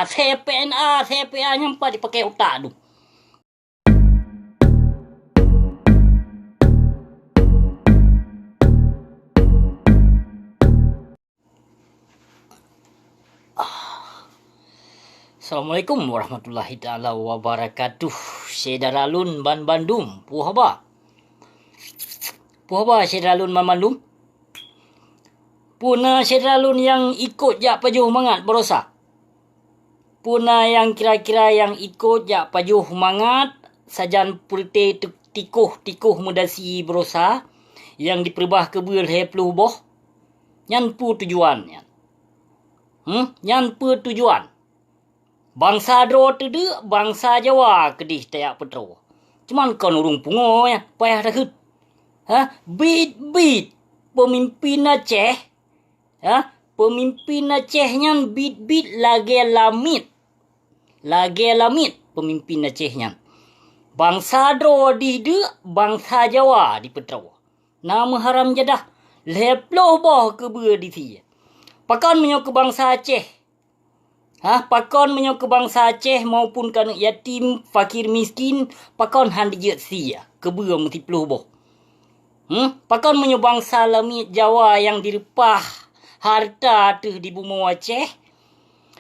CPA nyampa dipakai otak tu. Assalamualaikum warahmatullahi taala wabarakatuh. Sedaralun ban Bandung. Puhaba sedaralun ban Bandung. Puna sedaralun yang ikut jak pajuh mangat berosa. Puna yang kira-kira yang ikut jak pajuh mangat sajan purte tikuh mudasi berosa yang diperbah ke bel hepluh boh. Nyan pu tujuan yan. Nyan pu tujuan. Bangsa Dro tu de, bangsa Jawa kedih tayak petro. Cuman kau nurung pungo ya, payah takut. Beat pemimpin Aceh. Pemimpin Aceh nyan beat lagi lamit pemimpin Aceh nyan. Bangsa Dro di de, bangsa Jawa di petro. Nama haram jadah. Leploh boh ke ber di si. Pakan menyo ke bangsa Aceh. Pakon menyo ke bangsa Aceh maupun kan yatim, fakir miskin, pakon han dijet sia, kebua mesti peluh boh. Pakon menyo bangsa lamit Jawa yang direpah harta tu di bumi Aceh,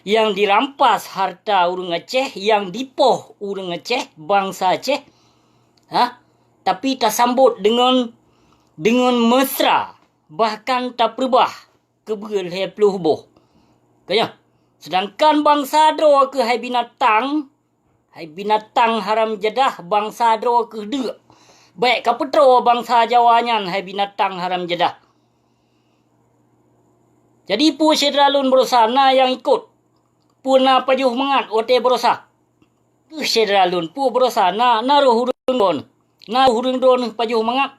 yang dirampas harta urang Aceh, yang dipoh urang Aceh, bangsa Aceh. Tapi tak sambut dengan mesra, bahkan tak perbah kebua le peluh boh. Kaya sedangkan bangsa Dro ke hai binatang haram jadah bangsa Dro ke de. Baik ka petro bangsa Jawa nyan hai binatang haram jadah. Jadi pu sedralun berosa na yang ikut. Puna pajuh mangat ote berosa. Sedralun pu berosa na hurung don pajuh mangat.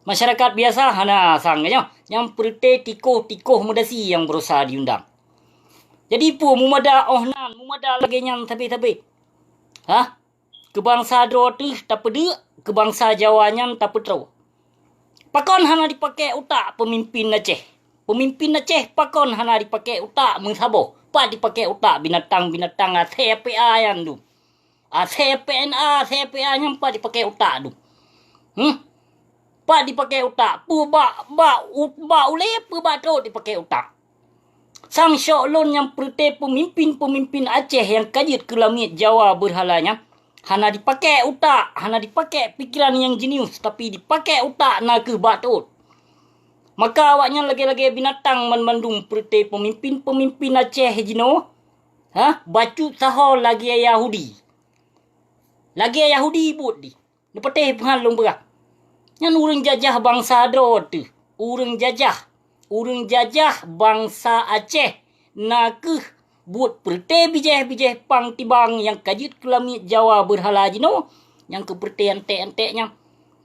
Masyarakat biasa hana sangnya yang perte tikuh mudasi yang berosa diundang. Jadi pu mumada lagi yang tabe-tabe. Ke bangsa Dro tu tak pede, ke bangsa Jawa nyan tak petro. Pakon hana dipakai otak pemimpin Aceh. Pemimpin Aceh pakon hana dipakai otak mengsaboh. Pa dipakai otak binatang CPA yang tu. CPA nyampa dipakai otak tu. Pa dipakai otak. Pu ba ule pu ba tu dipakai otak. Sang Syoklon yang perte pemimpin Aceh yang kajit ke lamit Jawa berhalanya. Hana dipakai otak, hana dipakai pikiran yang jenius. Tapi dipakai otak nak ke batut. Maka awaknya lagi-lagi binatang Bandung perte pemimpin Aceh jino. Bacut sahol lagi Yahudi. Lagi Yahudi buat di. Nepeteh penghalung berah. Yang urang jajah bangsa Dro tu. Urang jajah bangsa Aceh nak buat perte bijeh pang tibang yang kajit ke lamit Jawa berhala jino yang ke perte antek-anteknya